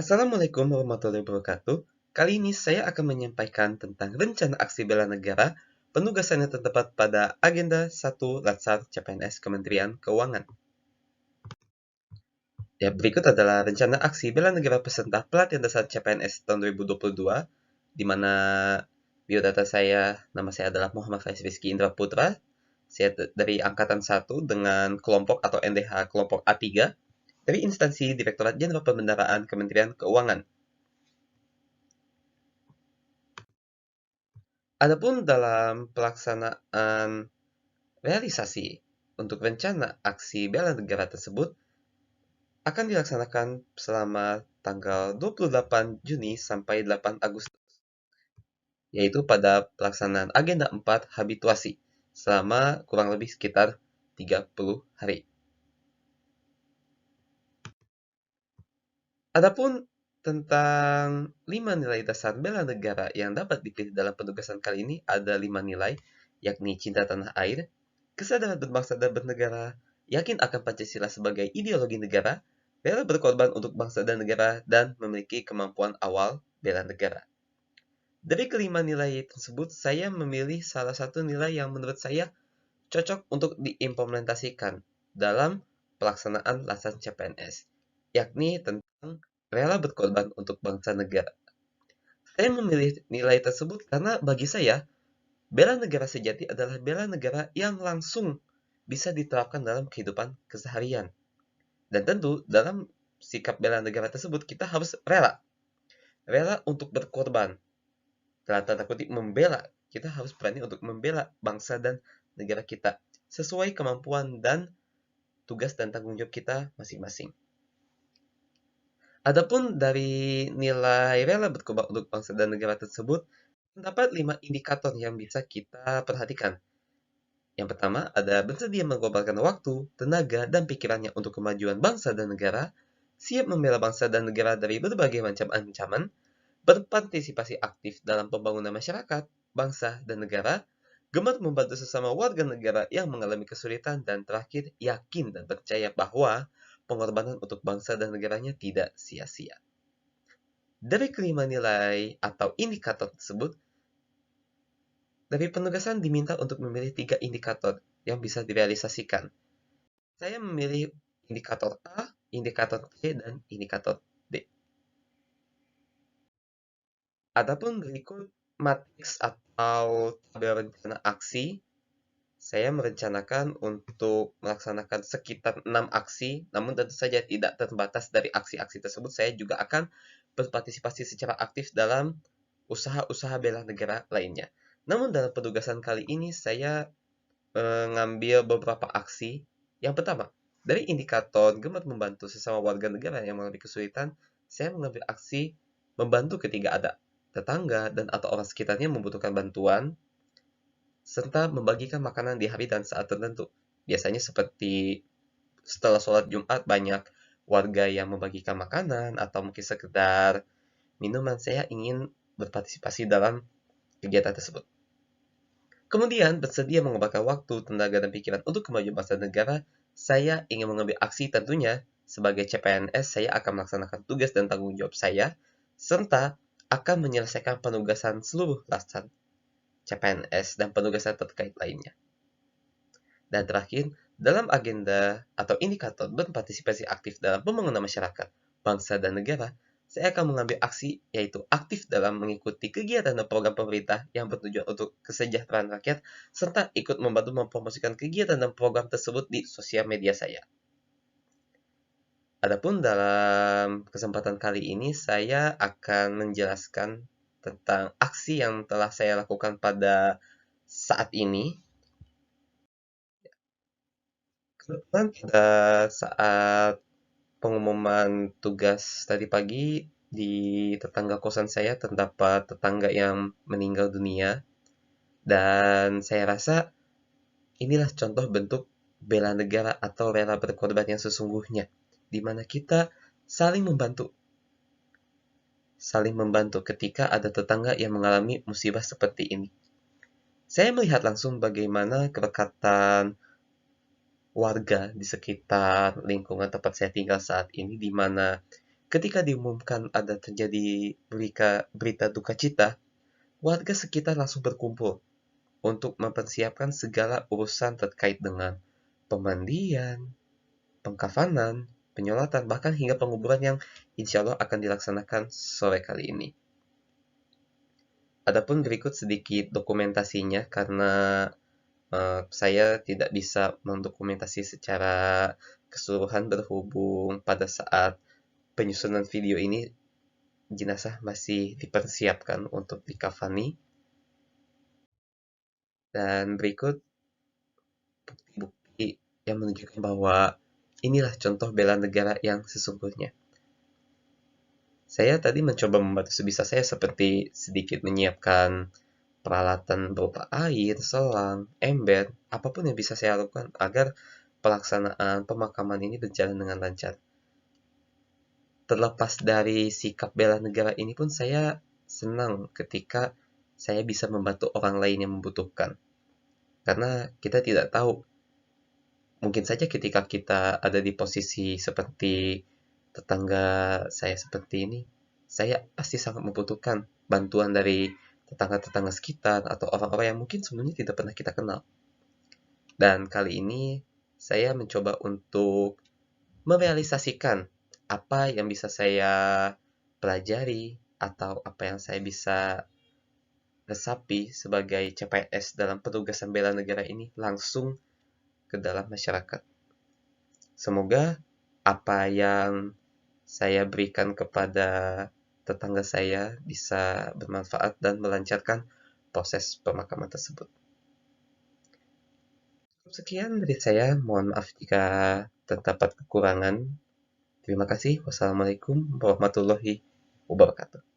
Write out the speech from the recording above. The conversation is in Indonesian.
Assalamualaikum warahmatullahi wabarakatuh. Kali ini saya akan menyampaikan tentang rencana aksi bela negara, penugasan yang terdapat pada Agenda 1 Latsar CPNS Kementerian Keuangan. Ya, berikut adalah rencana aksi bela negara peserta pelatihan dasar CPNS tahun 2022, di mana biodata saya, nama saya adalah Muhammad Faiz Rizky Indra Putra. Saya dari Angkatan 1 dengan kelompok atau NDH kelompok A3 dari instansi Direktorat Jenderal Pembendaraan Kementerian Keuangan. Adapun dalam pelaksanaan realisasi untuk rencana aksi bela negara tersebut akan dilaksanakan selama tanggal 28 Juni sampai 8 Agustus, yaitu pada pelaksanaan Agenda 4 habituasi selama kurang lebih sekitar 30 hari. Adapun tentang 5 nilai dasar bela negara yang dapat dipilih dalam penugasan kali ini ada 5 nilai, yakni cinta tanah air, kesadaran berbangsa dan bernegara, yakin akan Pancasila sebagai ideologi negara, rela berkorban untuk bangsa dan negara, dan memiliki kemampuan awal bela negara. Dari kelima nilai tersebut, saya memilih salah satu nilai yang menurut saya cocok untuk diimplementasikan dalam pelaksanaan lasan CPNS, yakni tentang rela berkorban untuk bangsa negara. Saya memilih nilai tersebut karena bagi saya, bela negara sejati adalah bela negara yang langsung bisa diterapkan dalam kehidupan keseharian. Dan tentu dalam sikap bela negara tersebut kita harus rela. Rela untuk berkorban. Dalam tanda kutip membela. Kita harus berani untuk membela bangsa dan negara kita sesuai kemampuan dan tugas dan tanggung jawab kita masing-masing. Adapun dari nilai rela berkorban untuk bangsa dan negara tersebut, terdapat 5 indikator yang bisa kita perhatikan. Yang pertama, ada bersedia mengorbankan waktu, tenaga, dan pikirannya untuk kemajuan bangsa dan negara, siap membela bangsa dan negara dari berbagai macam ancaman, berpartisipasi aktif dalam pembangunan masyarakat, bangsa, dan negara, gemar membantu sesama warga negara yang mengalami kesulitan, dan terakhir, yakin dan percaya bahwa pengorbanan untuk bangsa dan negaranya tidak sia-sia. Dari kelima nilai atau indikator tersebut, dari penugasan diminta untuk memilih 3 indikator yang bisa direalisasikan. Saya memilih indikator A, indikator C, dan indikator D. Adapun berikut matriks atau tabel rencana aksi, saya merencanakan untuk melaksanakan sekitar 6 aksi, namun tentu saja tidak terbatas dari aksi-aksi tersebut. Saya juga akan berpartisipasi secara aktif dalam usaha-usaha bela negara lainnya. Namun dalam penugasan kali ini saya mengambil beberapa aksi. Yang pertama, dari indikator gemar membantu sesama warga negara yang mengalami kesulitan, saya mengambil aksi membantu ketika ada tetangga dan atau orang sekitarnya membutuhkan bantuan, serta membagikan makanan di hari dan saat tertentu. Biasanya seperti setelah sholat Jumat banyak warga yang membagikan makanan atau mungkin sekedar minuman. Saya ingin berpartisipasi dalam kegiatan tersebut. Kemudian, bersedia mengorbankan waktu, tenaga, dan pikiran untuk kemajuan bangsa dan negara, saya ingin mengambil aksi tentunya. Sebagai CPNS, saya akan melaksanakan tugas dan tanggung jawab saya, serta akan menyelesaikan penugasan seluruh lasan CPNS dan penugasan terkait lainnya. Dan terakhir, dalam agenda atau indikator berpartisipasi aktif dalam pembangunan masyarakat, bangsa, dan negara, saya akan mengambil aksi yaitu aktif dalam mengikuti kegiatan dan program pemerintah yang bertujuan untuk kesejahteraan rakyat, serta ikut membantu mempromosikan kegiatan dan program tersebut di sosial media saya. Adapun dalam kesempatan kali ini saya akan menjelaskan tentang aksi yang telah saya lakukan pada saat ini. Kebetulan pada saat pengumuman tugas tadi pagi, di tetangga kosan saya terdapat tetangga yang meninggal dunia, dan saya rasa inilah contoh bentuk bela negara atau rela berkorban yang sesungguhnya, di mana kita saling membantu ketika ada tetangga yang mengalami musibah seperti ini. Saya melihat langsung bagaimana kerekatan warga di sekitar lingkungan tempat saya tinggal saat ini, di mana Ketika diumumkan ada terjadi berita duka cita, warga sekitar langsung berkumpul untuk mempersiapkan segala urusan terkait dengan pemandian, pengkafanan, penyolatan, bahkan hingga penguburan yang insya Allah akan dilaksanakan sore kali ini. Adapun berikut sedikit dokumentasinya karena saya tidak bisa mendokumentasi secara keseluruhan berhubung pada saat penyusunan video ini jenazah masih dipersiapkan untuk dikafani. Dan berikut bukti-bukti yang menunjukkan bahwa inilah contoh bela negara yang sesungguhnya. Saya tadi mencoba membantu sebisa saya seperti sedikit menyiapkan peralatan berupa air, selang, ember, apapun yang bisa saya lakukan agar pelaksanaan pemakaman ini berjalan dengan lancar. Terlepas dari sikap bela negara ini pun saya senang ketika saya bisa membantu orang lain yang membutuhkan. Karena kita tidak tahu, mungkin saja ketika kita ada di posisi seperti tetangga saya seperti ini, saya pasti sangat membutuhkan bantuan dari tetangga-tetangga sekitar atau orang-orang yang mungkin sebelumnya tidak pernah kita kenal. Dan kali ini saya mencoba untuk merealisasikan apa yang bisa saya pelajari atau apa yang saya bisa resapi sebagai CPNS dalam petugasan bela negara ini langsung ke dalam masyarakat. Semoga apa yang saya berikan kepada tetangga saya bisa bermanfaat dan melancarkan proses pemakaman tersebut. Sekian dari saya, mohon maaf jika terdapat kekurangan. Terima kasih. Wassalamualaikum warahmatullahi wabarakatuh.